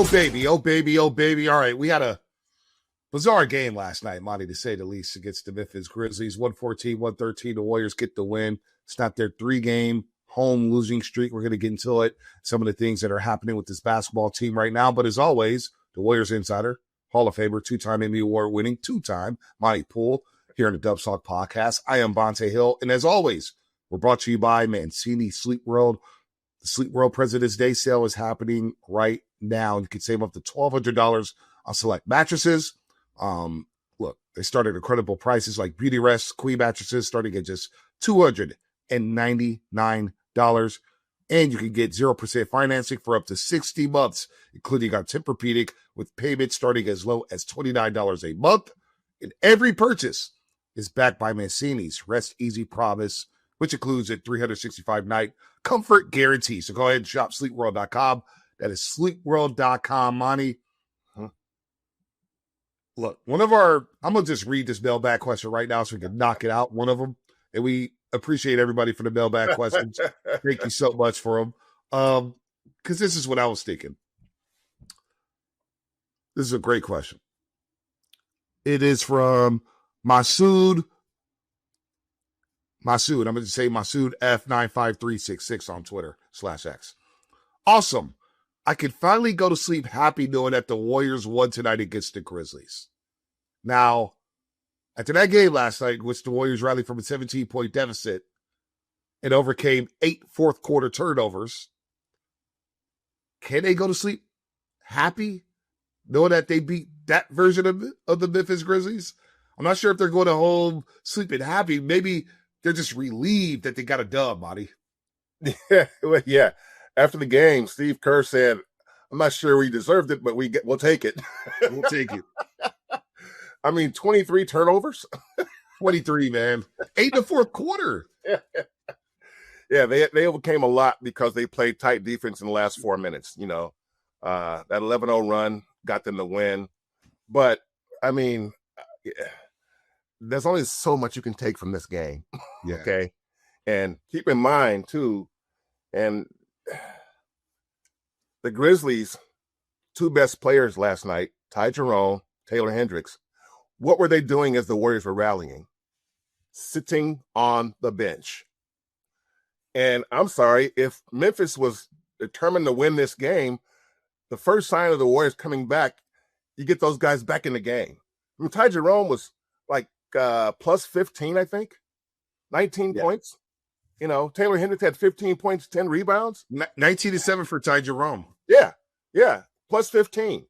Oh, baby. Oh, baby. Oh, baby. All right. We had a bizarre game last night, Monte, to say the least, against the Memphis Grizzlies. 114-113. The Warriors get the win. It's not their 3-game home losing streak. We're going to get into it, some of the things that are happening with this basketball team right now. But as always, the Warriors insider, Hall of Famer, 2-time Emmy Award winning, 2-time Monte Poole here on the Dub Talk podcast. I am Bonta Hill. And as always, we're brought to you by Mancini Sleep World. The Sleep World President's Day sale is happening right now. You can save up to $1,200 on select mattresses. Look, they start at incredible prices like Beauty Rest Queen mattresses starting at just $299. And you can get 0% financing for up to 60 months, including our Tempur-Pedic with payments starting as low as $29 a month. And every purchase is backed by Mancini's Rest Easy Promise, which includes a 365-night comfort guarantee. So go ahead and shop sleepworld.com. That is sleepworld.com, Monty. Look, I'm going to just read this mailbag question right now so we can knock it out, one of them. And we appreciate everybody for the mailbag questions. Thank you so much for them. Because this is what I was thinking. This is a great question. It is from Masood. I'm going to say Masood F95366 on Twitter /X. Awesome. I can finally go to sleep happy knowing that the Warriors won tonight against the Grizzlies. Now, after that game last night, in which the Warriors rallied from a 17-point deficit and overcame 8 fourth-quarter turnovers, can they go to sleep happy knowing that they beat that version of the Memphis Grizzlies? I'm not sure if they're going to home sleeping happy. Maybe they're just relieved that they got a dub, Monty. Yeah. After the game, Steve Kerr said, I'm not sure we deserved it, but we'll take it. We'll take it. I mean, 23 turnovers? 23, man. 8 in the fourth quarter. Yeah, they overcame a lot because they played tight defense in the last 4 minutes. You know, that 11-0 run got them the win. But, I mean, there's only so much you can take from this game. Yeah. Okay? And keep in mind, too, and the Grizzlies' 2 best players last night, Ty Jerome, Taylor Hendricks, what were they doing as the Warriors were rallying? Sitting on the bench. And I'm sorry, if Memphis was determined to win this game, the first sign of the Warriors coming back, you get those guys back in the game. I mean, Ty Jerome was like plus 15, I think, 19 points. You know, Taylor Hendricks had 15 points, 10 rebounds. 19-7 for Ty Jerome. Yeah, plus 15.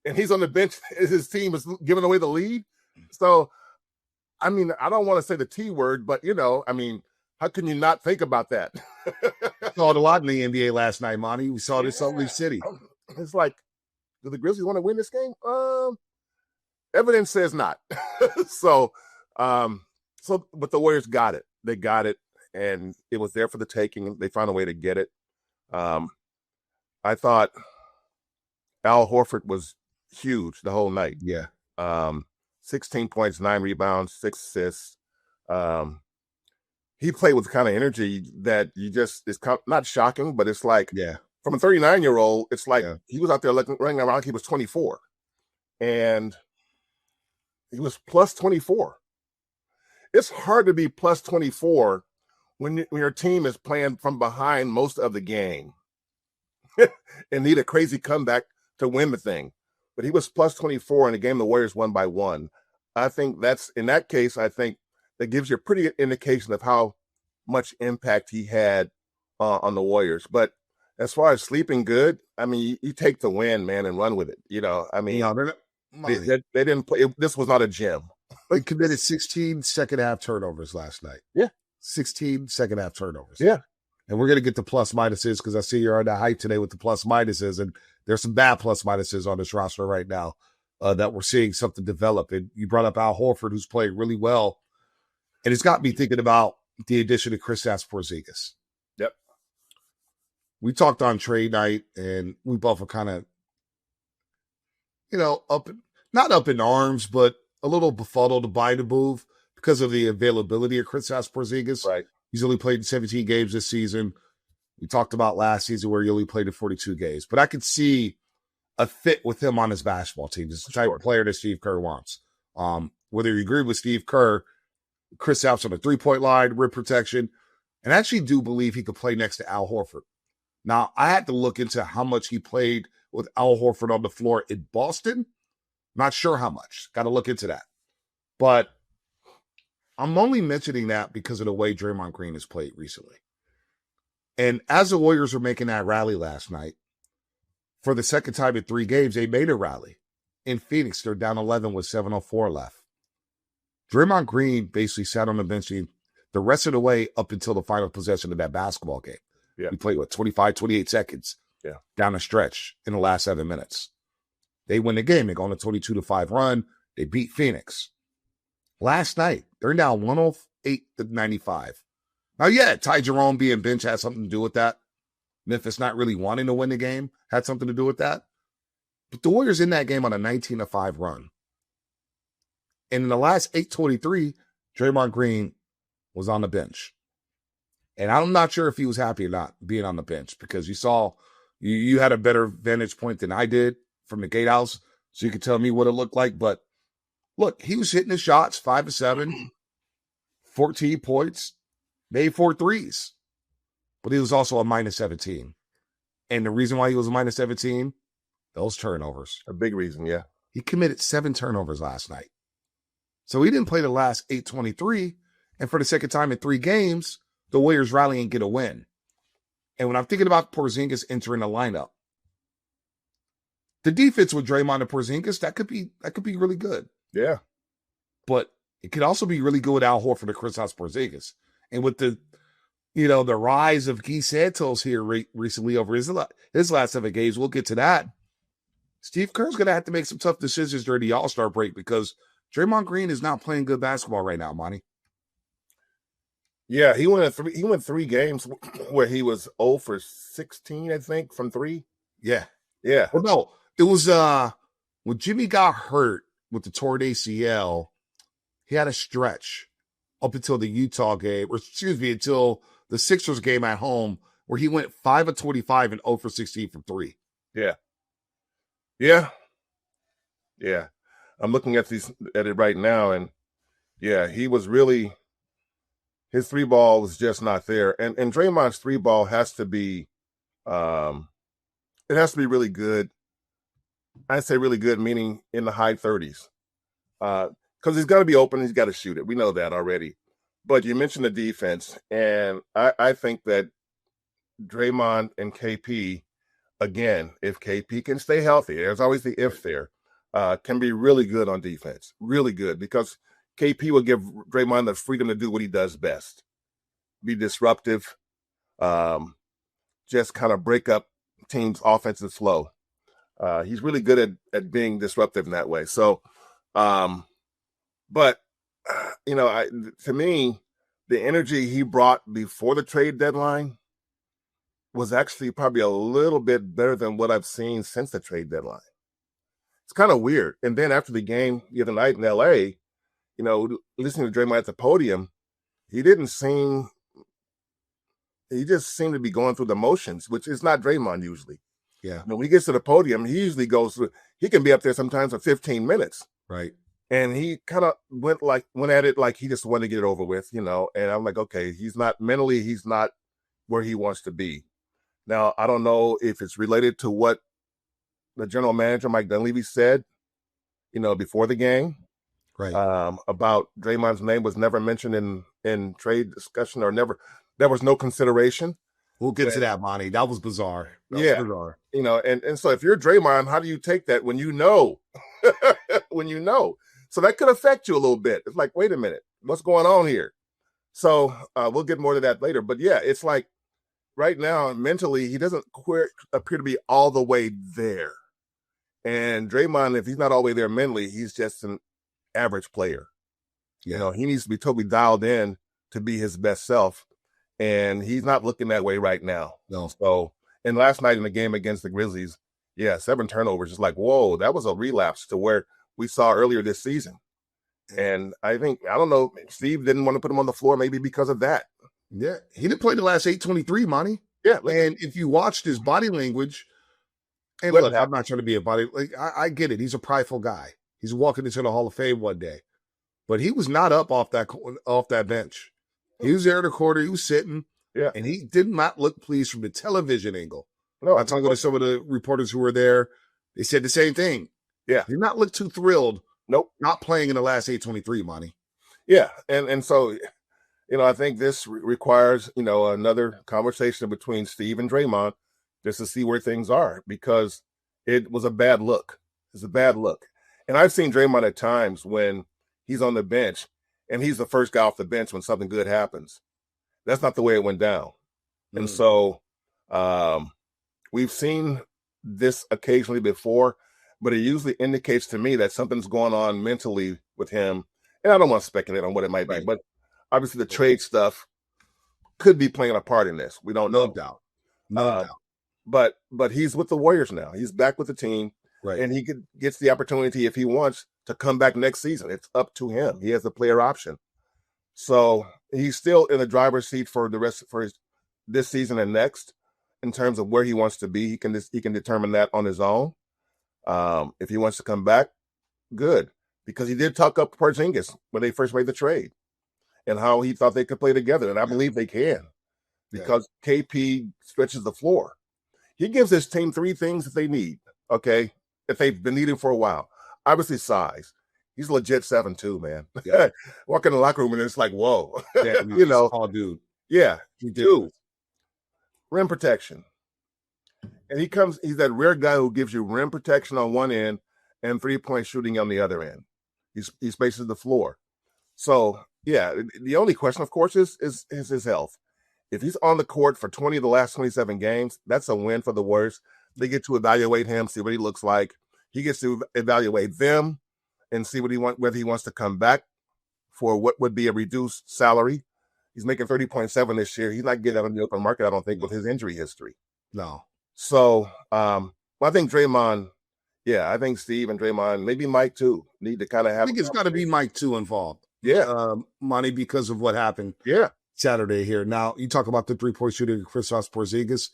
And he's on the bench. His team is giving away the lead. So, I mean, I don't want to say the T word, but, you know, I mean, how can you not think about that? Saw it a lot in the NBA last night, Monty. We saw this Salt Lake City. It's like, do the Grizzlies want to win this game? Evidence says not. So, but the Warriors got it. They got it. And it was there for the taking. They found a way to get it. I thought Al Horford was huge the whole night. Yeah. 16 points, 9 rebounds, 6 assists. He played with the kind of energy that it's not shocking, but it's like, from a 39-year-old, it's like he was out there running around like he was 24. And he was plus 24. It's hard to be plus 24 when your team is playing from behind most of the game and need a crazy comeback to win the thing. But he was plus 24 in a game the Warriors won by 1. I think in that case, I think that gives you a pretty good indication of how much impact he had on the Warriors. But as far as sleeping good, I mean, you take the win, man, and run with it. You know, I mean, they didn't play. This was not a gym. They committed 16 second-half turnovers last night. Yeah. 16 second-half turnovers. Yeah. And we're going to get to plus-minuses because I see you're on the hype today with the plus-minuses, and there's some bad plus-minuses on this roster right now that we're seeing something develop. And you brought up Al Horford, who's played really well. And it's got me thinking about the addition of Kristaps Porzingis. Yep. We talked on trade night, and we both were kind of, not up in arms, but a little befuddled by the move because of the availability of Kristaps Porzingis. Right. He's only played in 17 games this season. We talked about last season where he only played in 42 games. But I could see a fit with him on his basketball team. He's the type of player that Steve Kerr wants. Whether you agree with Steve Kerr, Kristaps on the 3-point line, rim protection, and I actually do believe he could play next to Al Horford. Now, I had to look into how much he played with Al Horford on the floor in Boston. Not sure how much. Got to look into that. But I'm only mentioning that because of the way Draymond Green has played recently. And as the Warriors were making that rally last night, for the second time in 3 games, they made a rally. In Phoenix, they're down 11 with 7:04 left. Draymond Green basically sat on the bench the rest of the way up until the final possession of that basketball game. Yeah. He played, 25, 28 seconds down the stretch in the last 7 minutes. They win the game. They go on a 22-5 run. They beat Phoenix. Last night, they're down 108-95. Now, yeah, Ty Jerome being bench had something to do with that. Memphis not really wanting to win the game had something to do with that. But the Warriors in that game on a 19-5 run. And in the last 8:23, Draymond Green was on the bench. And I'm not sure if he was happy or not being on the bench, because you had a better vantage point than I did from the gatehouse, so you could tell me what it looked like. But look, he was hitting his shots, 5 of 7, 14 points, made 4 threes. But he was also a -17. And the reason why he was a -17, those turnovers. A big reason, yeah. He committed 7 turnovers last night. So he didn't play the last 8:23. And for the second time in 3 games, the Warriors rally and get a win. And when I'm thinking about Porzingis entering the lineup, the defense with Draymond and Porzingis, that could be really good. Yeah. But it could also be really good with Al Horford and Kristaps Porzingis. And with the rise of Guy Santos here recently over his last 7 games, we'll get to that. Steve Kerr's going to have to make some tough decisions during the All-Star break, because Draymond Green is not playing good basketball right now, Monty. Yeah, he went 3 games where he was 0 for 16, I think, from 3. Yeah. Yeah. Well, no, it was when Jimmy got hurt with the torn ACL, he had a stretch up until the Utah game, until the Sixers game at home, where he went 5 of 25 and 0 for 16 from 3. Yeah. Yeah. Yeah. I'm looking at it right now, and yeah, he was really, his 3 ball was just not there. And Draymond's 3 ball has to be, it has to be really good. I say really good, meaning in the high 30s. Because he's got to be open, he's got to shoot it. We know that already. But you mentioned the defense, and I think that Draymond and KP, again, if KP can stay healthy, there's always the if there, can be really good on defense. Really good, because KP will give Draymond the freedom to do what he does best. Be disruptive, just kind of break up teams' offensive flow. He's really good at being disruptive in that way. So, but, to me, the energy he brought before the trade deadline was actually probably a little bit better than what I've seen since the trade deadline. It's kind of weird. And then after the game the other night in LA, listening to Draymond at the podium, he just seemed to be going through the motions, which is not Draymond usually. Yeah. When he gets to the podium, he usually he can be up there sometimes for 15 minutes. Right. And he kind of went at it like he just wanted to get it over with, and I'm like, okay, he's not where he wants to be. Now, I don't know if it's related to what the general manager, Mike Dunleavy, said, before the game. Right. About Draymond's name was never mentioned in trade discussion, or never, there was no consideration. We'll get to that, Monty. That was bizarre. Bizarre. And so if you're Draymond, how do you take that when you know? So that could affect you a little bit. It's like, wait a minute, what's going on here? So we'll get more to that later. But yeah, it's like right now, mentally, he doesn't appear to be all the way there. And Draymond, if he's not all the way there mentally, he's just an average player. Yeah. He needs to be totally dialed in to be his best self. And he's not looking that way right now. No. So, and last night in the game against the Grizzlies, 7 turnovers. It's like, whoa, that was a relapse to where we saw earlier this season. And I don't know, Steve didn't want to put him on the floor maybe because of that. Yeah. He didn't play the last 8:23, Monty. Yeah. And if you watched his body language, And look, I'm not trying to be a body. Like I get it. He's a prideful guy. He's walking into the Hall of Fame one day, but he was not up off that bench. He was there in the corner. He was sitting, and he did not look pleased from the television angle. No, I talked to some of the reporters who were there. They said the same thing. Yeah, he did not look too thrilled. Nope, not playing in the last 823, Monty. Yeah, and so, I think this requires, another conversation between Steve and Draymond just to see where things are, because it was a bad look. It's a bad look. And I've seen Draymond at times when he's on the bench and he's the first guy off the bench when something good happens. That's not the way it went down. And so we've seen this occasionally before, but it usually indicates to me that something's going on mentally with him. And I don't want to speculate on what it might be, but obviously the trade stuff could be playing a part in this. We don't know. No doubt. But he's with the Warriors now. He's back with the team. Right. And he gets the opportunity, if he wants, to come back next season. It's up to him. He has the player option. So he's still in the driver's seat for this season and next in terms of where he wants to be. He can determine that on his own. If he wants to come back, good. Because he did talk up Porzingis when they first made the trade and how he thought they could play together. And I believe they can, because KP stretches the floor. He gives his team three things that they need, okay, that they've been needing for a while. Obviously, size. He's legit 7'2", man. Yeah. Walk in the locker room and it's like, whoa. Yeah, tall dude. Yeah. Dude. Rim protection. And he's that rare guy who gives you rim protection on one end and three-point shooting on the other end. He spaces the floor. So, yeah, the only question, of course, is his health. If he's on the court for 20 of the last 27 games, that's a win for the Warriors. They get to evaluate him, see what he looks like. He gets to evaluate them and see whether he wants to come back for what would be a reduced salary. He's making $30.7 this year. He's not getting out on the open market, I don't think, with his injury history. No. So, I think Draymond, I think Steve and Draymond, maybe Mike too, need to kind of have. I think it's got to be Mike too involved. Yeah. Monty, because of what happened Saturday here. Now, you talk about the three-point shooting, Kristaps Porzingis.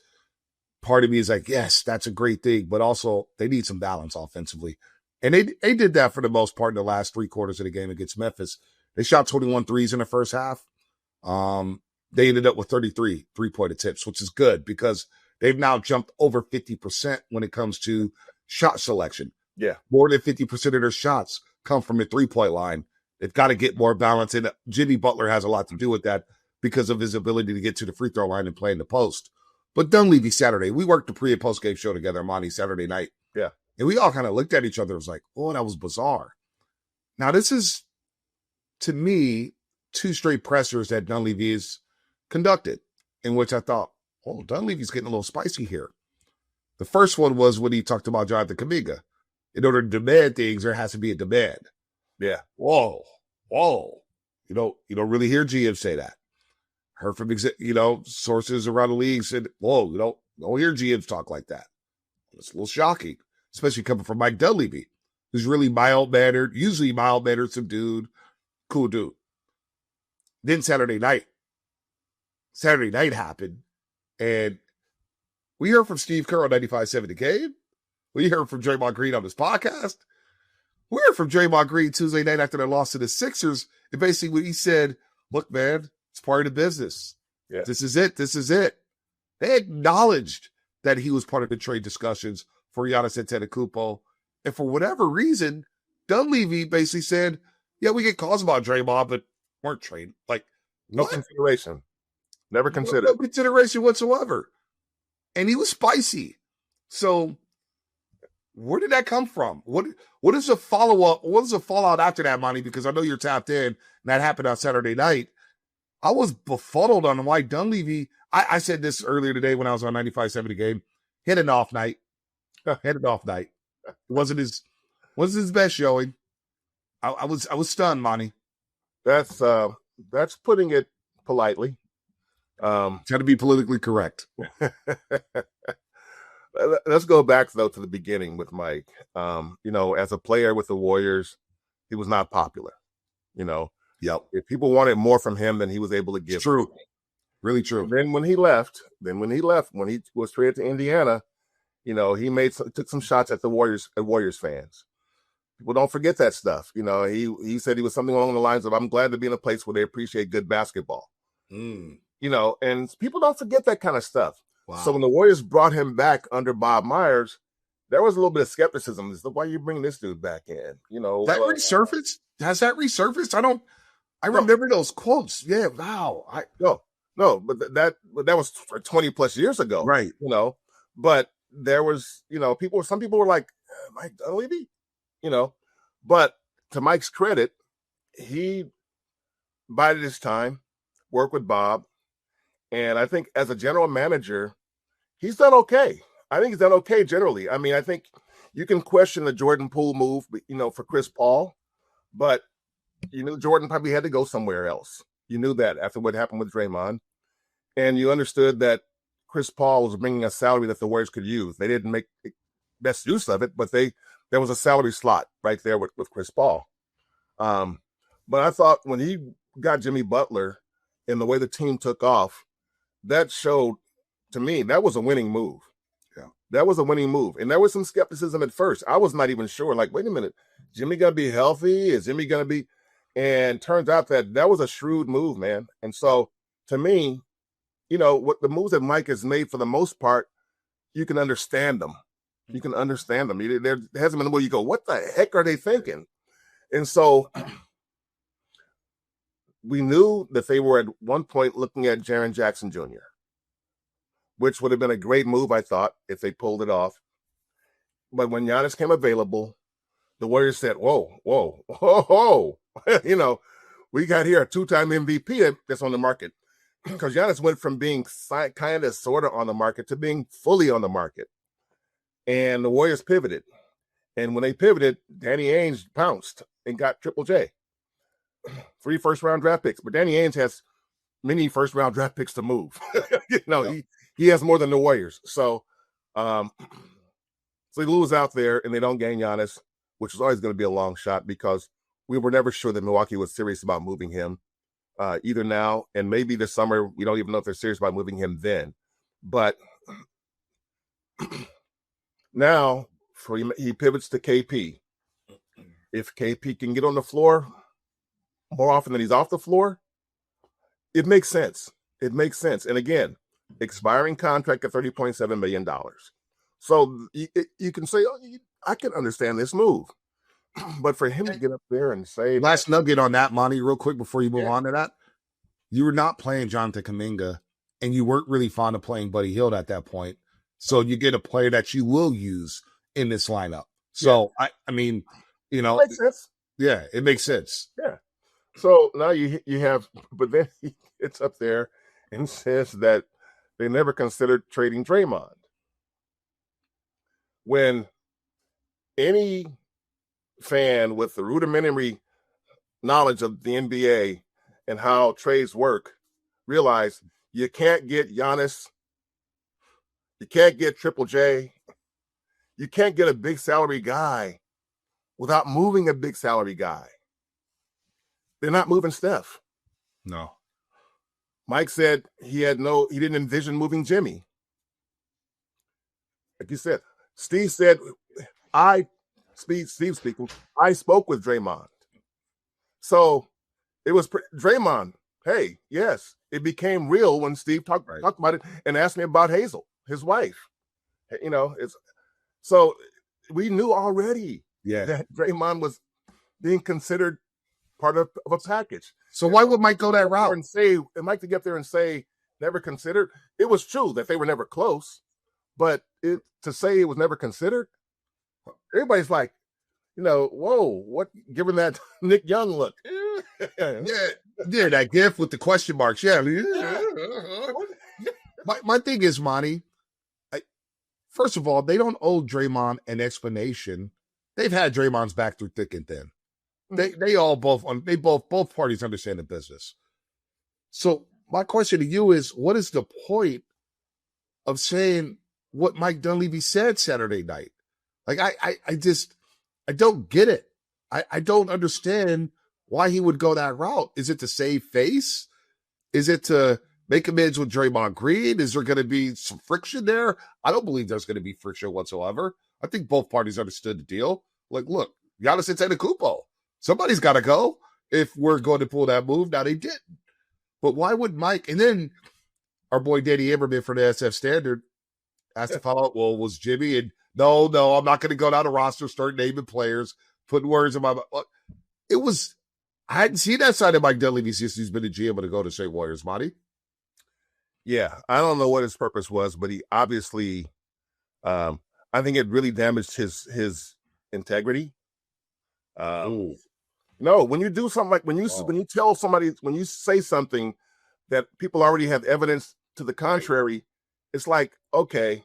Part of me is like, yes, that's a great thing, but also they need some balance offensively. And they did that for the most part in the last three quarters of the game against Memphis. They shot 21 threes in the first half. They ended up with 33 three-point attempts, which is good because they've now jumped over 50% when it comes to shot selection. Yeah. More than 50% of their shots come from the three-point line. They've got to get more balance. And Jimmy Butler has a lot to do with that because of his ability to get to the free throw line and play in the post. But Dunleavy Saturday, we worked the pre- and post-game show together, Monty, Saturday night. Yeah. And we all kind of looked at each other and was like, oh, that was bizarre. Now, this is, to me, two straight pressers that Dunleavy has conducted, in which I thought, oh, Dunleavy's getting a little spicy here. The first one was when he talked about Jonathan Kuminga. In order to demand things, there has to be a demand. Yeah. Whoa. You don't really hear GM say that. Heard from, sources around the league said, whoa, you don't hear GMs talk like that. It's a little shocking, especially coming from Mike Dunleavy, who's really mild-mannered, usually mild-mannered, subdued, cool dude. Then Saturday night happened, and we heard from Steve Kerr on 95.7 The Game. We heard from Draymond Green on his podcast. We heard from Draymond Green Tuesday night after their loss to the Sixers, and basically what he said, look, man, it's part of the business. Yeah. This is it. They acknowledged that he was part of the trade discussions for Giannis Antetokounmpo, and for whatever reason, Dunleavy basically said, yeah, we get calls about Draymond, but weren't trading. Like, no consideration. Never considered. No consideration whatsoever. And he was spicy. So where did that come from? What is the follow-up? What is the fallout after that, Monty? Because I know you're tapped in, and that happened on Saturday night. I was befuddled on why Dunleavy, I said this earlier today when I was on 95.7 The Game, had an off night. It wasn't his best showing. I was stunned, Monty. That's putting it politely. Try to be politically correct. Let's go back though to the beginning with Mike. As a player with the Warriors, he was not popular. Yep. If people wanted more from him than he was able to give. It's true. Really true. And then when he was traded to Indiana, You know, he took some shots at Warriors fans. People don't forget that stuff. You know, he said he was something along the lines of, "I'm glad to be in a place where they appreciate good basketball." You know, and people don't forget that kind of stuff. Wow. So when the Warriors brought him back under Bob Myers, there was a little bit of skepticism. Is why you bring this dude back in? You know, that resurfaced? Has that resurfaced? I remember those quotes. Yeah, wow. No, but that was 20 plus years ago, right? You know, but there was, you know, some people were like, Mike Dunleavy, you know, but to Mike's credit, he bided his time, worked with Bob, and I think as a general manager, he's done okay. I think he's done okay generally. I mean, I think you can question the Jordan Poole move, you know, for Chris Paul, but you knew Jordan probably had to go somewhere else. You knew that after what happened with Draymond, and you understood that Chris Paul was bringing a salary that the Warriors could use. They didn't make best use of it, but there was a salary slot right there with Chris Paul. But I thought when he got Jimmy Butler and the way the team took off, that showed to me that was a winning move. Yeah, that was a winning move, and there was some skepticism at first. I was not even sure. Like, wait a minute, Jimmy gonna be healthy? Is Jimmy gonna be? And turns out that was a shrewd move, man. And so, to me, you know, what the moves that Mike has made for the most part, you can understand them. You can understand them. There hasn't been where you go, what the heck are they thinking? And so we knew that they were at one point looking at Jaren Jackson Jr., which would have been a great move, I thought, if they pulled it off. But when Giannis came available, the Warriors said, whoa. You know, we got here a two-time MVP that's on the market. Because Giannis went from being kind of sort of on the market to being fully on the market. And the Warriors pivoted. And when they pivoted, Danny Ainge pounced and got Triple J. 3 first-round draft picks. But Danny Ainge has many first-round draft picks to move. You know, he has more than the Warriors. So they lose out there and they don't gain Giannis, which is always going to be a long shot because we were never sure that Milwaukee was serious about moving him. Either now and maybe this summer. We don't even know if they're serious about moving him then. But now he pivots to KP. If KP can get on the floor more often than he's off the floor, it makes sense. It makes sense. And again, expiring contract at $30.7 million. So you can say, I can understand this move. But for him to get up there and say... Last nugget on that, Monty, real quick before you move on to that. You were not playing Jonathan Kuminga, and you weren't really fond of playing Buddy Hield at that point. So you get a player that you will use in this lineup. So, I mean, you know... It makes sense. Yeah, it makes sense. Yeah. So now you have... But then he gets up there and says that they never considered trading Draymond. When any fan with the rudimentary knowledge of the NBA and how trades work realize you can't get Giannis, you can't get Triple J, you can't get a big salary guy without moving a big salary guy. They're not moving Steph. No. Mike said he didn't envision moving Jimmy. Like you said, Steve said, Steve speaking, I spoke with Draymond. So it was Draymond. Hey, yes, it became real when Steve talked about it and asked me about Hazel, his wife. You know, so we knew already that Draymond was being considered part of a package. So why would Mike go that route and say, and Mike to get there and say never considered? It was true that they were never close, but to say it was never considered, everybody's like, you know, whoa, what? Given that Nick Young look, yeah, that gif with the question marks, yeah. My thing is, Monty. First of all, they don't owe Draymond an explanation. They've had Draymond's back through thick and thin. Both parties understand the business. So my question to you is, what is the point of saying what Mike Dunleavy said Saturday night? Like, I don't get it. I don't understand why he would go that route. Is it to save face? Is it to make amends with Draymond Green? Is there going to be some friction there? I don't believe there's going to be friction whatsoever. I think both parties understood the deal. Like, look, Giannis Antetokounmpo. Somebody's got to go if we're going to pull that move. Now, they didn't. But why would Mike? And then our boy Danny Amerman from the SF Standard asked to follow up. Well, was Jimmy? And no, I'm not going to go down a roster, start naming players, putting words in my mouth. It was, I hadn't seen that side of Mike Dunleavy since he's been a GM of the Golden State Warriors, Monty. Yeah, I don't know what his purpose was, but he obviously, I think it really damaged his integrity. No, when you do something like when you tell somebody, when you say something that people already have evidence to the contrary, it's like, okay,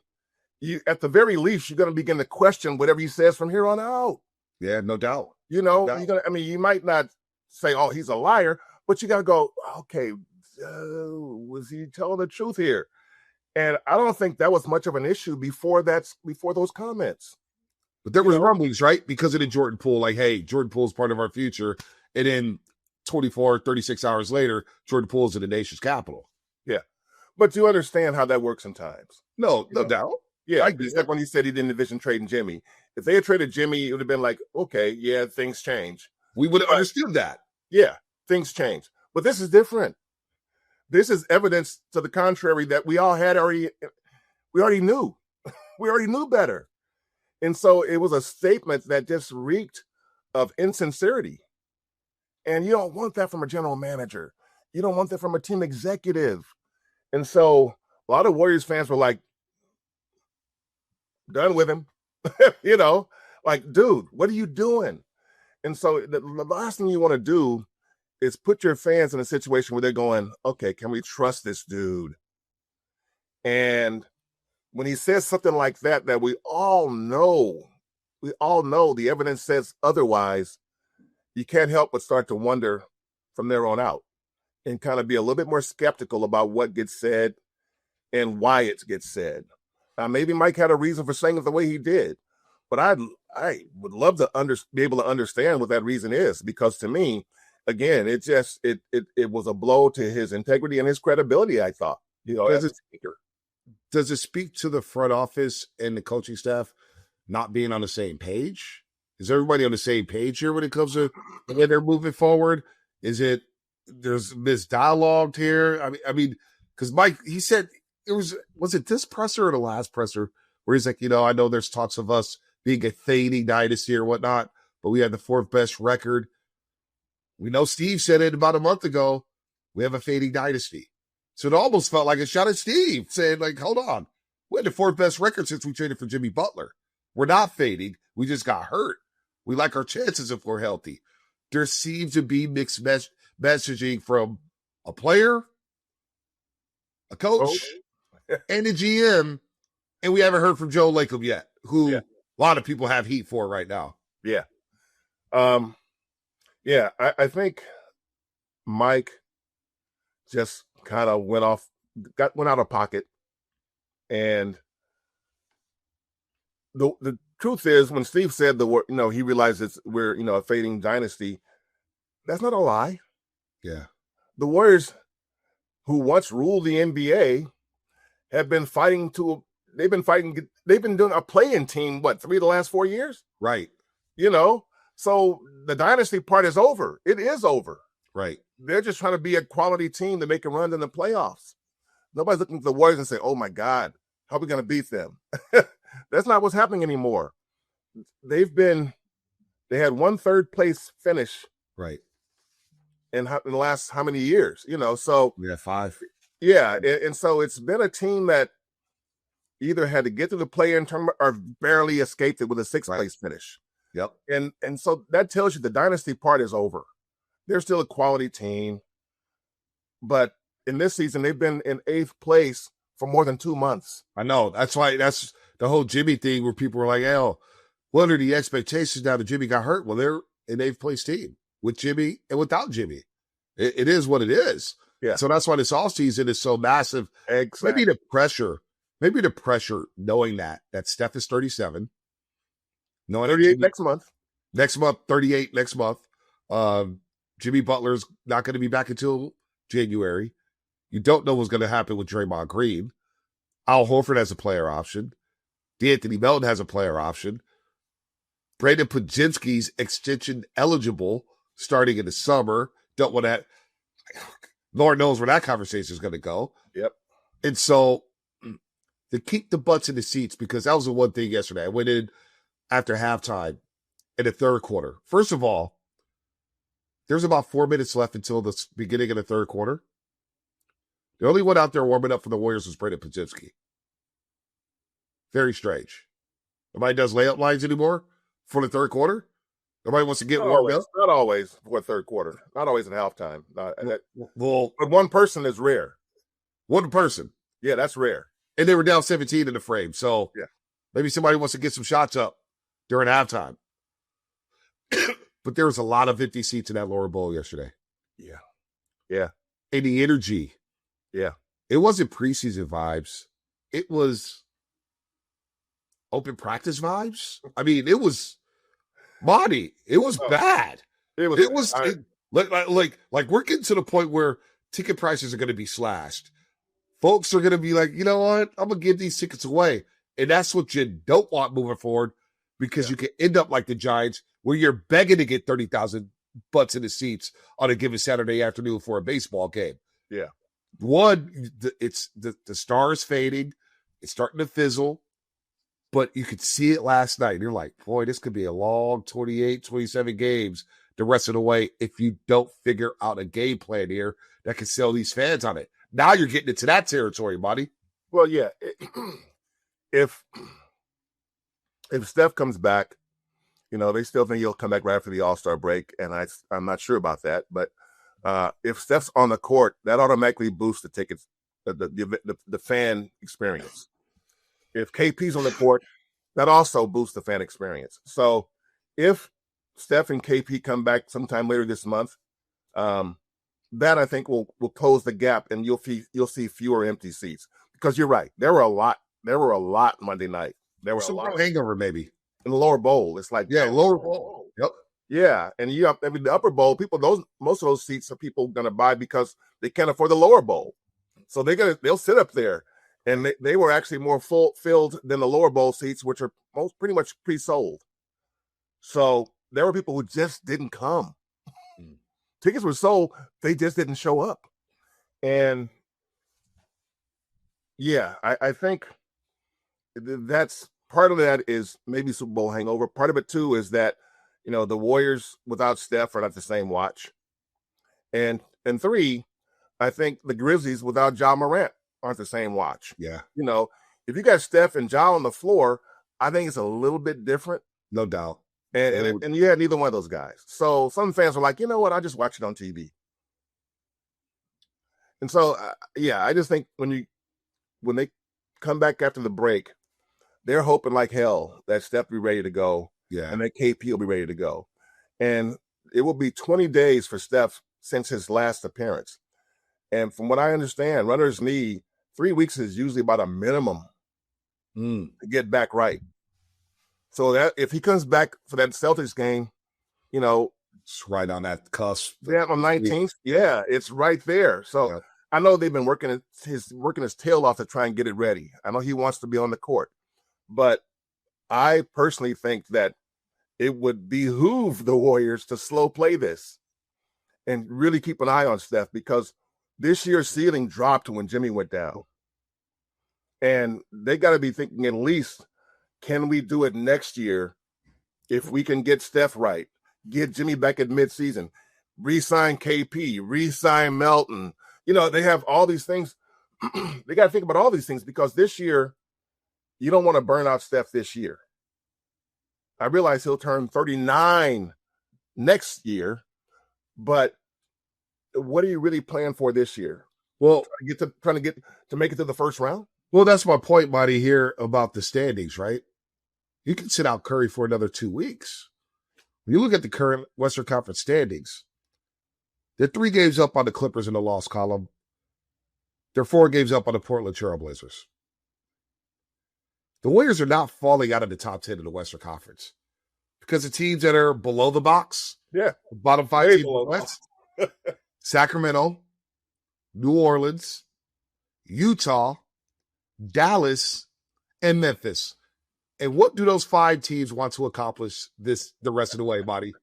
you at the very least you're going to begin to question whatever he says from here on out. Yeah, no doubt. You know, you're gonna. I mean, you might not say, "Oh, he's a liar," but you got to go, okay, was he telling the truth here? And I don't think that was much of an issue before those comments. But there was rumblings, right? Because of the Jordan Poole, like, hey, Jordan Poole's part of our future. And then 24, 36 hours later, Jordan Poole's in the nation's capital. Yeah. But you understand how that works sometimes. No doubt. Yeah. It's like when he said he didn't envision trading Jimmy. If they had traded Jimmy, it would have been like, okay, yeah, things change. We would have understood that. Yeah, things change. But this is different. This is evidence to the contrary that we already knew. We already knew better. And so it was a statement that just reeked of insincerity. And you don't want that from a general manager. You don't want that from a team executive. And so a lot of Warriors fans were like, done with him. Like, dude, what are you doing? And so the last thing you want to do is put your fans in a situation where they're going, okay, can we trust this dude? And when he says something like that we all know the evidence says otherwise, you can't help but start to wonder from there on out and kind of be a little bit more skeptical about what gets said and why it gets said. Now, maybe Mike had a reason for saying it the way he did, but I would love to be able to understand what that reason is, because to me, again, it was a blow to his integrity and his credibility, I thought, as a speaker. Does it speak to the front office and the coaching staff not being on the same page? Is everybody on the same page here when it comes to when they're moving forward? Is it there's misdialogued here? I mean, because Mike, he said was it this presser or the last presser where he's like, I know there's talks of us being a fading dynasty or whatnot, but we had the fourth best record. We know Steve said it about a month ago. We have a fading dynasty. So it almost felt like a shot at Steve saying, like, hold on. We had the fourth best record since we traded for Jimmy Butler. We're not fading. We just got hurt. We like our chances if we're healthy. There seems to be mixed messaging from a player, a coach, and a GM. And we haven't heard from Joe Lacob yet, who a lot of people have heat for right now. Yeah. I think Mike just kind of went out of pocket. And the truth is, when Steve said the word, he realizes we're, a fading dynasty, that's not a lie. Yeah. The Warriors, who once ruled the NBA, have been fighting they've been doing a play-in team, 3 of the last 4 years? Right. So the dynasty part is over. It is over. Right. They're just trying to be a quality team to make a run in the playoffs. Nobody's looking at the Warriors and say, oh my God, how are we going to beat them? That's not what's happening anymore. They had one third place finish. Right. In the last how many years, so we had 5. Yeah. And so it's been a team that either had to get to the play-in tournament or barely escaped it with a 6th place finish. Yep. And so that tells you the dynasty part is over. They're still a quality team, but in this season, they've been in 8th place for more than 2 months. I know. That's why that's the whole Jimmy thing where people were like, what are the expectations now that Jimmy got hurt? Well, they're an 8th place team with Jimmy and without Jimmy. It is what it is. Yeah. So that's why this offseason is so massive. Exactly. Maybe the pressure knowing that Steph is 37. Knowing 38 next month. 38 next month. Jimmy Butler's not going to be back until January. You don't know what's going to happen with Draymond Green. Al Horford has a player option. D'Anthony Melton has a player option. Brandon Podziemski's extension eligible starting in the summer. Don't want that. Lord knows where that conversation is going to go. Yep. And so to keep the butts in the seats, because that was the one thing yesterday. I went in after halftime in the third quarter. First of all, there's about 4 minutes left until the beginning of the third quarter. The only one out there warming up for the Warriors was Brandon Podziemski. Very strange. Nobody does layup lines anymore for the third quarter. Nobody wants to get warmed up. Not always for third quarter. Not always at halftime. Well, but one person is rare. One person. Yeah, that's rare. And they were down 17 in the frame. So yeah, maybe somebody wants to get some shots up during halftime. But there was a lot of empty seats in that lower bowl yesterday. Yeah. Yeah. And the energy. Yeah. It wasn't preseason vibes. It was open practice vibes. I mean, it was Monte. It was bad. It was like we're getting to the point where ticket prices are going to be slashed. Folks are going to be like, you know what? I'm going to give these tickets away. And that's what you don't want moving forward, because you can end up like the Giants, where you're begging to get 30,000 butts in the seats on a given Saturday afternoon for a baseball game. Yeah. One, it's the star is fading. It's starting to fizzle. But you could see it last night. You're like, boy, this could be a long 28, 27 games the rest of the way if you don't figure out a game plan here that can sell these fans on it. Now you're getting into that territory, buddy. Well, yeah. If Steph comes back, they still think he'll come back right after the All-Star break, and I'm not sure about that. But if Steph's on the court, that automatically boosts the tickets, the fan experience. If KP's on the court, that also boosts the fan experience. So if Steph and KP come back sometime later this month, that I think will close the gap, and you'll see fewer empty seats. Because you're right, there were a lot Monday night. There were some a lot hangover maybe in the lower bowl. It's like lower bowl. Yep. Yeah, and the upper bowl most of those seats are people going to buy because they can't afford the lower bowl, so they'll sit up there, and they were actually more filled than the lower bowl seats, which are pretty much pre-sold. So there were people who just didn't come. Tickets were sold, they just didn't show up. And yeah, I think that's part of that is maybe Super Bowl hangover. Part of it too is that, the Warriors without Steph are not the same watch. And 3, I think the Grizzlies without Ja Morant aren't the same watch. Yeah. If you got Steph and Ja on the floor, I think it's a little bit different. No doubt. And you had neither one of those guys. So some fans were like, you know what? I just watch it on TV. And so, I just think when they come back after the break, they're hoping like hell that Steph will be ready to go. Yeah. And that KP will be ready to go. And it will be 20 days for Steph since his last appearance. And from what I understand, runners need 3 weeks is usually about a minimum to get back right. So that if he comes back for that Celtics game, it's right on that cusp. Yeah, on 19th. Yeah, it's right there. So I know they've been working his tail off to try and get it ready. I know he wants to be on the court, but I personally think that it would behoove the Warriors to slow play this and really keep an eye on Steph, because this year's ceiling dropped when Jimmy went down. And they got to be thinking, at least, can we do it next year if we can get Steph right, get Jimmy back at midseason, re-sign KP, re-sign Melton. They have all these things. They got to think about all these things, because this year, you don't want to burn out Steph this year. I realize he'll turn 39 next year, but what are you really planning for this year? Well, trying to make it to the first round? Well, that's my point, buddy, here about the standings, right? You can sit out Curry for another 2 weeks. When you look at the current Western Conference standings, they're 3 games up on the Clippers in the loss column. They're 4 games up on the Portland Trailblazers. The Warriors are not falling out of the top 10 in the Western Conference because the teams that are below the box, the bottom 5 teams in the West, Sacramento, New Orleans, Utah, Dallas, and Memphis. And what do those 5 teams want to accomplish the rest of the way, Monty?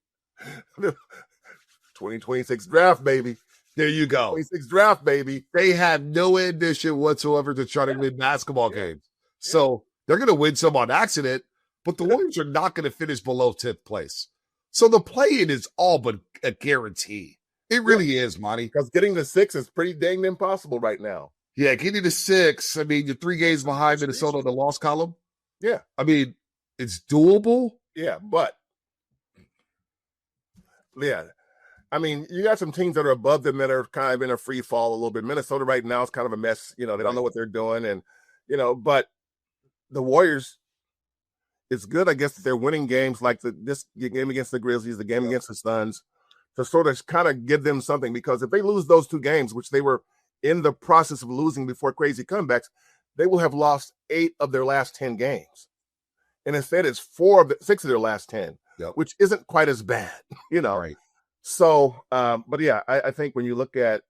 2026 draft, baby. There you go. 26 draft, baby. They have no ambition whatsoever to try to win basketball games. So they're going to win some on accident, but the Warriors are not going to finish below 10th place. So the play-in is all but a guarantee. It really is, Monty. Because getting to 6 is pretty dang impossible right now. Yeah, getting to 6. I mean, you're 3 games behind Minnesota on the loss column. Yeah. I mean, it's doable. Yeah, but I mean, you got some teams that are above them that are kind of in a free fall a little bit. Minnesota right now is kind of a mess. They don't know what they're doing. And, but the Warriors, it's good, I guess, that they're winning games like this game against the Grizzlies, the game against the Suns, to sort of kind of give them something. Because if they lose those 2 games, which they were in the process of losing before crazy comebacks, they will have lost 8 of their last 10 games. And instead, it's 6 of their last 10, which isn't quite as bad, Right. So, but yeah, I think when you look at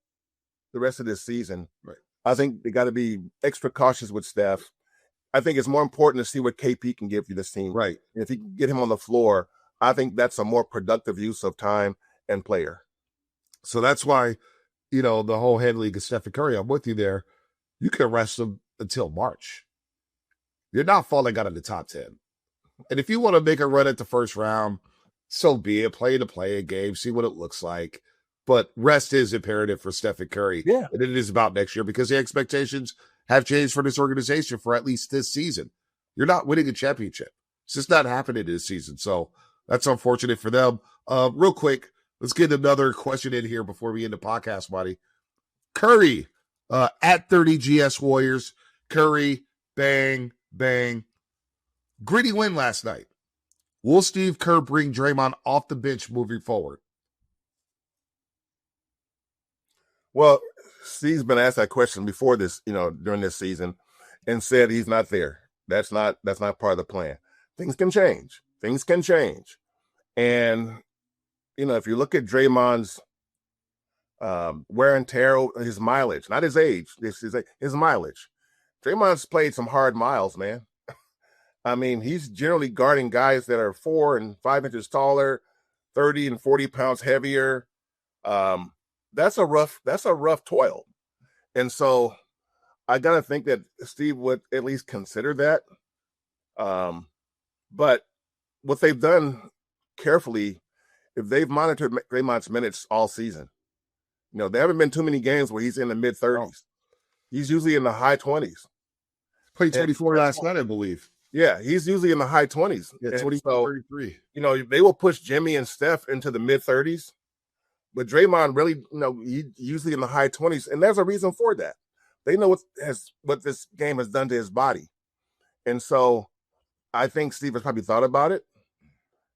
the rest of this season, I think they got to be extra cautious with Steph. I think it's more important to see what KP can give you this team. Right. And if you can get him on the floor, I think that's a more productive use of time and player. So that's why, the whole head league of Stephen Curry, I'm with you there. You can rest him until March. You're not falling out of the top 10. And if you want to make a run at the first round, so be it. Play a game, see what it looks like. But rest is imperative for Stephen Curry. Yeah. And it is about next year because the expectations have changed for this organization for at least this season. You're not winning a championship. It's just not happening this season. So that's unfortunate for them. Real quick, let's get another question in here before we end the podcast, buddy. Curry, at 30 GS Warriors. Curry, bang, bang. Gritty win last night. Will Steve Kerr bring Draymond off the bench moving forward? Well, Steve's been asked that question before this, during this season, and said he's not there. That's not part of the plan. Things can change. And, if you look at Draymond's wear and tear, his mileage, not his age, his mileage. Draymond's played some hard miles, man. I mean, he's generally guarding guys that are 4 and 5 inches taller, 30 and 40 pounds heavier. That's a rough toil. And so I got to think that Steve would at least consider that. But what they've done carefully, if they've monitored Draymond's minutes all season, there haven't been too many games where he's in the mid-30s. He's usually in the high 20s. Played 24 last night, I believe. Yeah, he's usually in the high 20s. Yeah, 33. They will push Jimmy and Steph into the mid-30s. But Draymond really, he's usually in the high 20s. And there's a reason for that. They know what this game has done to his body. And so I think Steve has probably thought about it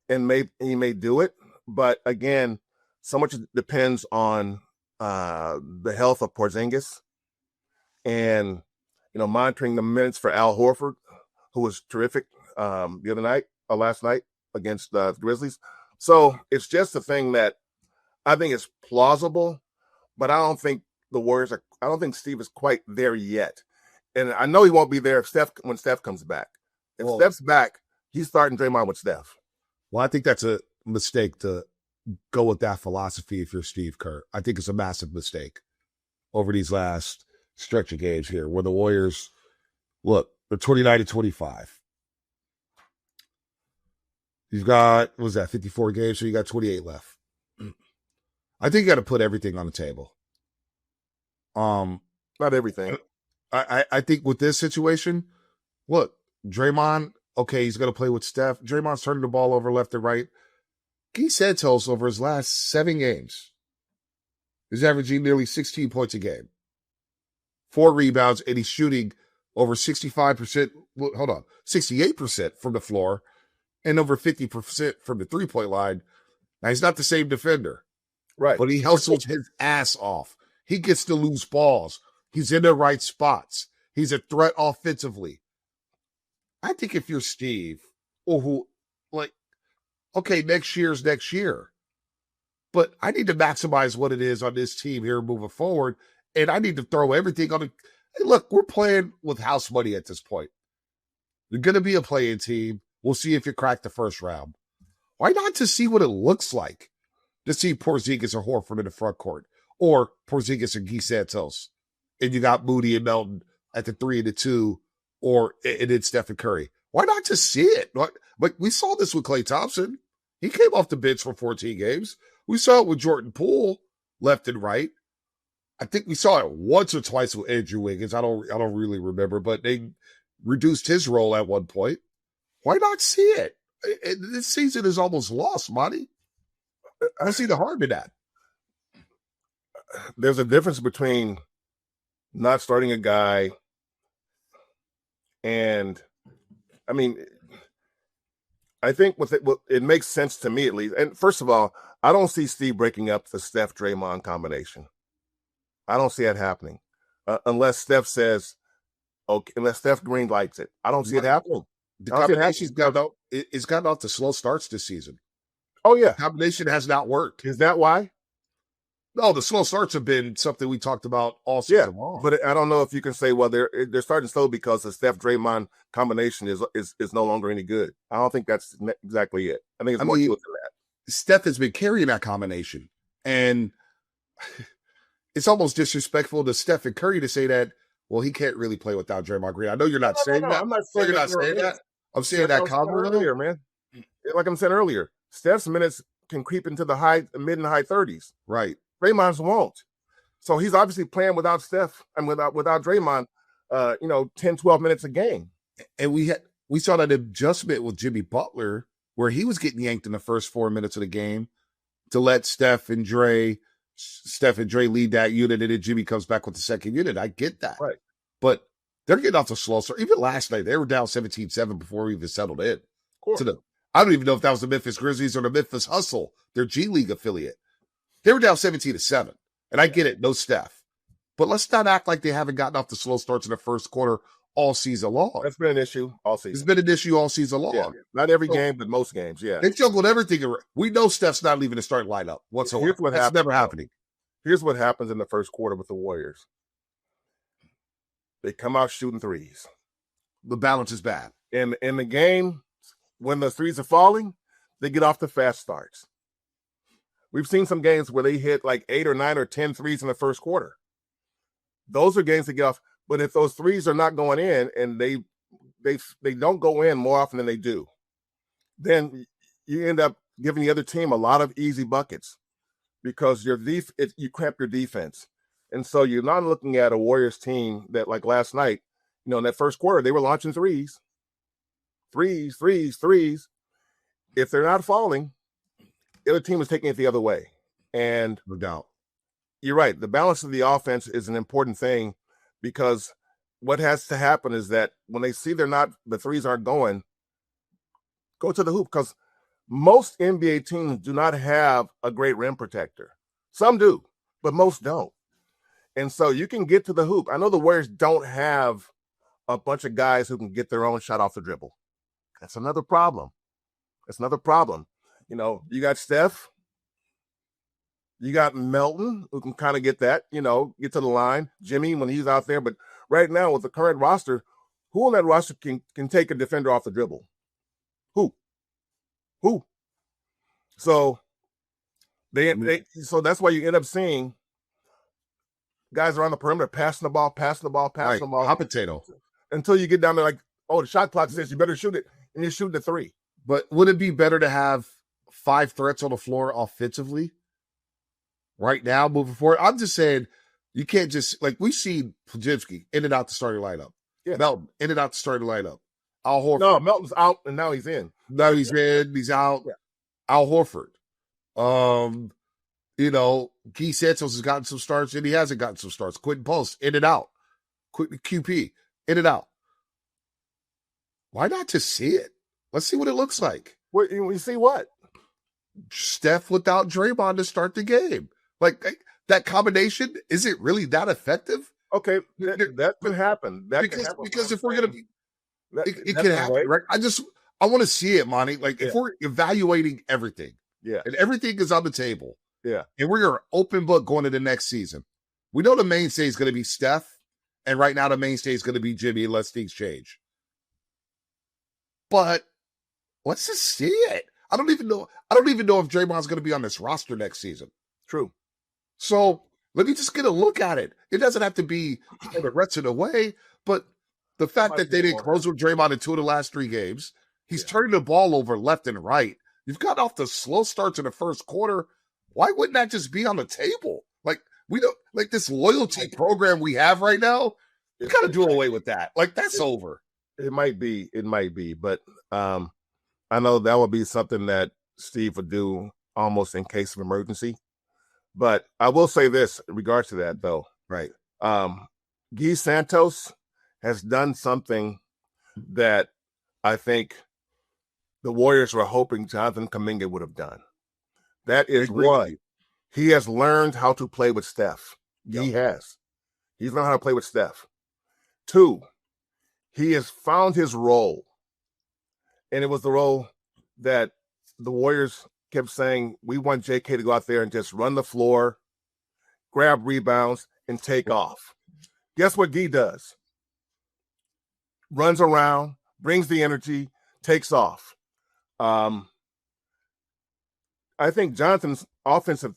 and he may do it. But again, so much depends on the health of Porzingis and, monitoring the minutes for Al Horford, who was terrific last night against the Grizzlies. So it's just a thing that I think is plausible, but I don't think I don't think Steve is quite there yet. And I know he won't be there when Steph comes back. If Steph's back, he's starting Draymond with Steph. Well, I think that's a mistake to go with that philosophy if you're Steve Kerr. I think it's a massive mistake over these last stretch of games here where the Warriors, look, they're 29-25. You've got, 54 games, so you got 28 left. I think you got to put everything on the table. Not everything. I think with this situation, look, Draymond, okay, he's going to play with Steph. Draymond's turning the ball over left and right. Keith Santos, over his last 7 games, is averaging nearly 16 points a game, 4 rebounds, and he's shooting over 68% from the floor and over 50% from the three-point line. Now, he's not the same defender. Right. But he hustles his ass off. He gets to loose balls. He's in the right spots. He's a threat offensively. I think if you're Steve, okay, next year's next year. But I need to maximize what it is on this team here moving forward. and I need to throw everything on it. Hey, look, we're playing with house money at this point. You're going to be a playing team. We'll see if you crack the first round. Why not to see what it looks like to see Porzingis or Horford in the front court, or Porzingis and Guy Santos, and you got Moody and Melton at the 3 and the 2, and then Stephen Curry. Why not to see it? Like we saw this with Klay Thompson. He came off the bench for 14 games. We saw it with Jordan Poole, left and right. I think we saw it once or twice with Andrew Wiggins. I don't really remember, but they reduced his role at one point. Why not see it? This season is almost lost, Monty. I don't see the harm in that. There's a difference between not starting a guy and, I mean, I think it makes sense to me at least. And first of all, I don't see Steve breaking up the Steph-Draymond combination. I don't see that happening unless Steph says, okay, unless Steph Green likes it. I don't see it happening. The combination's gotten off to slow starts this season. Oh, yeah. The combination has not worked. Is that why? No, the slow starts have been something we talked about all season long. But I don't know if you can say, well, they're starting slow because the Steph-Draymond combination is no longer any good. I don't think that's exactly it. I think it's more to that. Steph has been carrying that combination, and it's almost disrespectful to Steph and Curry to say that, well, he can't really play without Draymond Green. I know you're not saying that. I'm not saying you're not saying that. I'm saying that earlier, man. Like I'm saying earlier, Steph's minutes can creep into the mid and high 30s. Right. Draymond's won't. So he's obviously playing without Steph and without Draymond, 10, 12 minutes a game. And we saw that adjustment with Jimmy Butler where he was getting yanked in the first 4 minutes of the game to let Steph and Dre lead that unit, and then Jimmy comes back with the second unit. I get that. Right. But they're getting off the slow start. Even last night, they were down 17-7 before we even settled in. Of course. I don't even know if that was the Memphis Grizzlies or the Memphis Hustle, their G League affiliate. They were down 17-7. And I get it, no Steph. But let's not act like they haven't gotten off the slow starts in the first quarter all season long. That's been an issue all season. It's been an issue all season long. Yeah. Not every game, but most games, yeah. They juggled everything around. We know Steph's not leaving the starting lineup whatsoever. Here's what That's never happening. Here's what happens in the first quarter with the Warriors. They come out shooting threes. The balance is bad. In the game, when the threes are falling, they get off the fast starts. We've seen some games where they hit like 8 or 9 or 10 threes in the first quarter. Those are games that get off. But if those threes are not going in and they don't go in more often than they do, then you end up giving the other team a lot of easy buckets because you cramp your defense. And so you're not looking at a Warriors team that, like last night, in that first quarter, they were launching threes. Threes. If they're not falling, the other team is taking it the other way. And no doubt. You're right. The balance of the offense is an important thing because what has to happen is that when they see the threes aren't going, go to the hoop because most NBA teams do not have a great rim protector. Some do, but most don't. And so you can get to the hoop. I know the Warriors don't have a bunch of guys who can get their own shot off the dribble. That's another problem. You got Steph. You got Melton, who can kind of get that, get to the line. Jimmy, when he's out there. But right now, with the current roster, who on that roster can take a defender off the dribble? Who? So so that's why you end up seeing guys around the perimeter passing the ball. Hot potato. Until you get down there like, oh, the shot clock says you better shoot it, and you're shooting the three. But would it be better to have 5 threats on the floor offensively right now moving forward? I'm just saying you can't just, like, we've seen Porzingis in and out the starting lineup. Yeah. Melton in and out the starting lineup. Al Horford. No, Melton's out, and now he's in. Now he's in. He's out. Yeah. Al Horford. Guy Santos has gotten some starts, and he hasn't gotten some starts. Quentin Post, in and out. QP, in and out. Why not just see it? Let's see what it looks like. We see what? Steph without Draymond to start the game. Like, that combination, is it really that effective? Okay, that could happen. Because if we're going to be, it can happen, right? I want to see it, Monty. Like, if we're evaluating everything, yeah, and everything is on the table, yeah, and we're an open book going to the next season, We know the mainstay is going to be Steph, and right now the mainstay is going to be Jimmy unless things change. But let's just see it. I don't even know if Draymond's going to be on this roster next season. True. So let me just get a look at it. It doesn't have to be the rest of the way, but the fact that they didn't close with Draymond in 2 of the last 3 games, he's turning the ball over left and right. You've got off the slow starts in the first quarter. Why wouldn't that just be on the table? Like, we don't like this loyalty program we have right now. We got to do away with that. Like, that's over. It might be, but I know that would be something that Steve would do almost in case of emergency. But I will say this in regards to that, though. Right. Guy Santos has done something that I think the Warriors were hoping Jonathan Kuminga would have done. That is one. He has learned how to play with Steph. Yep. He has. He's learned how to play with Steph. 2, he has found his role. And it was the role that the Warriors kept saying, we want JK to go out there and just run the floor, grab rebounds, and take off. Guess what Guy does? Runs around, brings the energy, takes off. I think Jonathan's offensive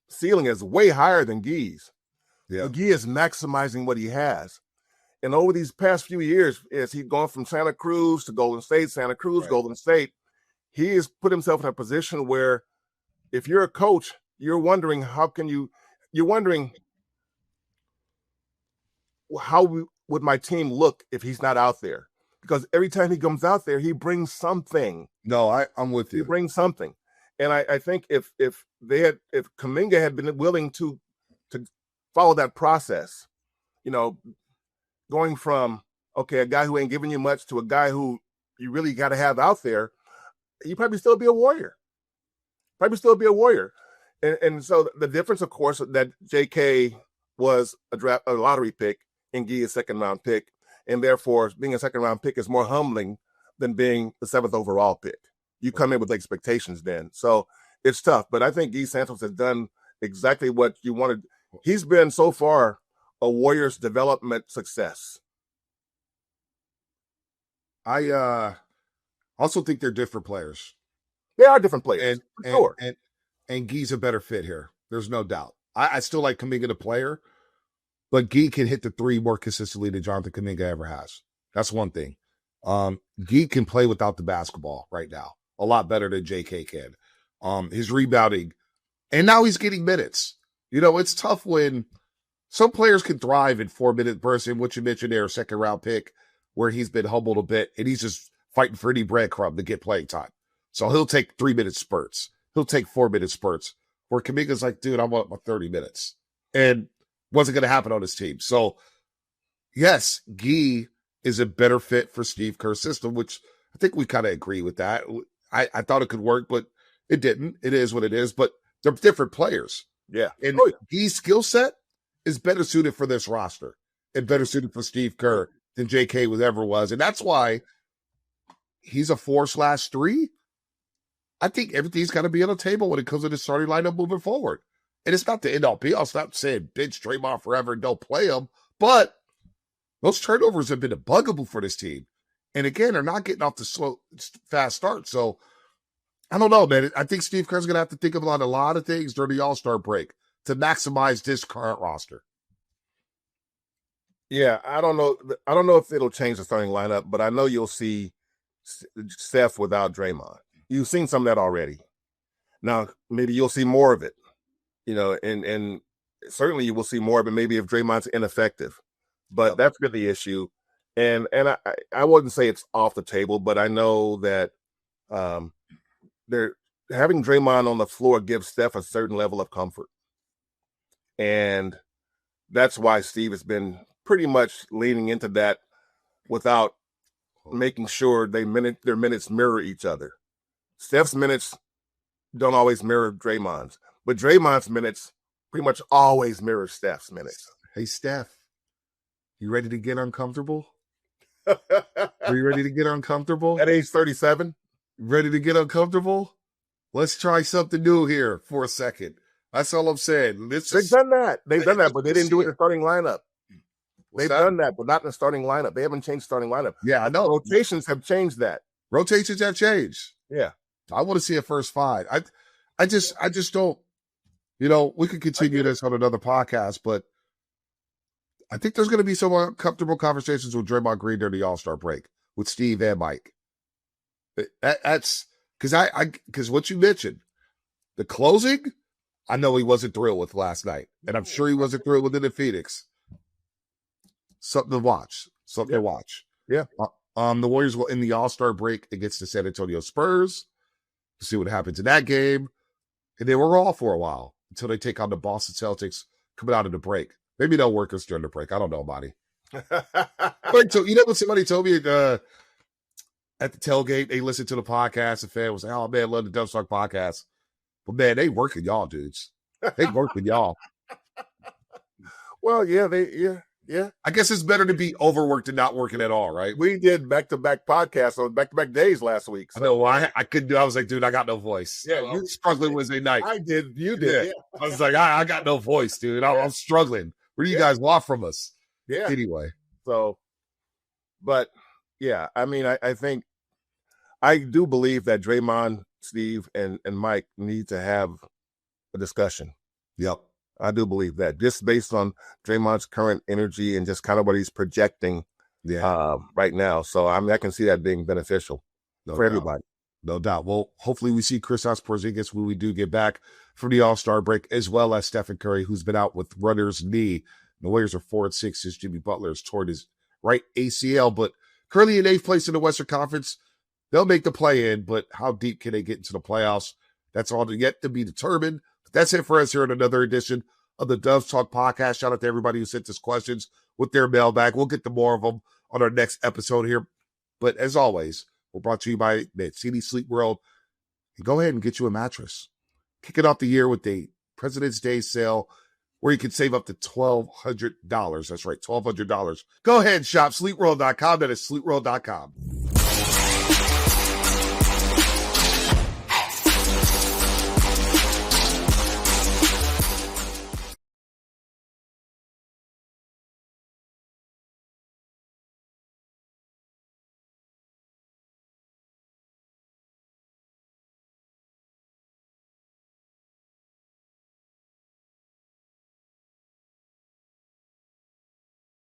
ceiling is way higher than Guy's. Yeah. Guy is maximizing what he has. And over these past few years, as he's gone from Santa Cruz to Golden State, Santa Cruz, right. Golden State, he has put himself in a position where if you're a coach, you're wondering how would my team look if he's not out there? Because every time he comes out there, he brings something. No, I'm with you. He brings something. And I think if Kuminga had been willing to follow that process, going from, okay, a guy who ain't giving you much to a guy who you really got to have out there, you probably still be a Warrior. And so the difference, of course, that JK was a lottery pick and Guy a second-round pick, and therefore being a second-round pick is more humbling than being the 7th overall pick. You come in with expectations then. So it's tough. But I think Guy Santos has done exactly what you wanted. He's been, so far, a Warriors development success. I also think they're different players. They are different players, sure. And Guy's a better fit here. There's no doubt. I still like Kuminga the player, but Guy can hit the 3 more consistently than Jonathan Kuminga ever has. That's one thing. Guy can play without the basketball right now a lot better than JK can. His rebounding, and now he's getting minutes. It's tough when some players can thrive in 4-minute bursts, in what you mentioned there, second-round pick, where he's been humbled a bit, and he's just fighting for any breadcrumb to get playing time. So he'll take 3-minute spurts. He'll take 4-minute spurts, where Kuminga's like, dude, I want my 30 minutes. And wasn't going to happen on his team. So, yes, Guy is a better fit for Steve Kerr's system, which I think we kind of agree with that. I thought it could work, but it didn't. It is what it is, but they're different players. Yeah. And Guy's skill set is better suited for this roster and better suited for Steve Kerr than JK ever was. And that's why he's a 4/3. I think everything's got to be on the table when it comes to the starting lineup moving forward. And it's not the end all be all. Stop saying bench Draymond forever and don't play him. But those turnovers have been a bugaboo for this team. And again, they're not getting off the slow, fast start. So I don't know, man. I think Steve Kerr's going to have to think about a lot of things during the All-Star break to maximize this current roster. Yeah, I don't know if it'll change the starting lineup, but I know you'll see Steph without Draymond. You've seen some of that already. Now, maybe you'll see more of it, and certainly you will see more of it maybe if Draymond's ineffective. But that's been the issue. And I wouldn't say it's off the table, but I know that they're having Draymond on the floor gives Steph a certain level of comfort. And that's why Steve has been pretty much leaning into that without making sure their minutes mirror each other. Steph's minutes don't always mirror Draymond's, but Draymond's minutes pretty much always mirror Steph's minutes. Hey, Steph, you ready to get uncomfortable? Are you ready to get uncomfortable? At age 37? Ready to get uncomfortable? Let's try something new here for a second. That's all I'm saying. They've done that. They've done that, but they didn't do it in the starting lineup. They've done that, but not in the starting lineup. They haven't changed starting lineup. Yeah, I know. Rotations have changed that. Rotations have changed. Yeah. I want to see a first five. I just don't, we could continue this on another podcast, but I think there's going to be some uncomfortable conversations with Draymond Green during the All-Star break with Steve and Mike. That's because what you mentioned, the closing, I know he wasn't thrilled with last night, and I'm sure he wasn't thrilled with it in Phoenix. Something to watch. Yeah. The Warriors will end the All-Star break against the San Antonio Spurs to see what happens in that game. And they were all for a while until they take on the Boston Celtics coming out of the break. Maybe they'll work us during the break. I don't know, Monty. So, what somebody told me at the tailgate, they listened to the podcast, and fan was like, oh, man, I love the Dumb Talk podcast. But, man, they working y'all, dudes. They working y'all. Well, yeah. I guess it's better to be overworked than not working at all, right? We did back-to-back podcasts on back-to-back days last week. So. I know. I couldn't do. I was like, dude, I got no voice. Yeah, you struggling Wednesday night. I did. You did. Yeah. I was like, I got no voice, dude. I'm struggling. What do you guys want from us? Yeah. Anyway. So, but yeah, I mean, I think I do believe that Draymond, Steve, and Mike need to have a discussion. Yep. I do believe that, just based on Draymond's current energy and just kind of what he's projecting right now. So, I mean, I can see that being beneficial for everybody. No doubt. Well, hopefully we see Kristaps Porzingis when we do get back from the All-Star break, as well as Stephen Curry, who's been out with runner's knee. The Warriors are 4-6 as Jimmy Butler has torn his right ACL, but currently in 8th place in the Western Conference. They'll make the play-in, but how deep can they get into the playoffs? That's all yet to be determined. That's it for us here in another edition of the Doves Talk podcast. Shout out to everybody who sent us questions with their mailbag. We'll get to more of them on our next episode here. But as always, we're brought to you by City Sleep World. Go ahead and get you a mattress. Kicking off the year with a President's Day sale where you can save up to $1,200. That's right, $1,200. Go ahead and shop sleepworld.com. That is sleepworld.com.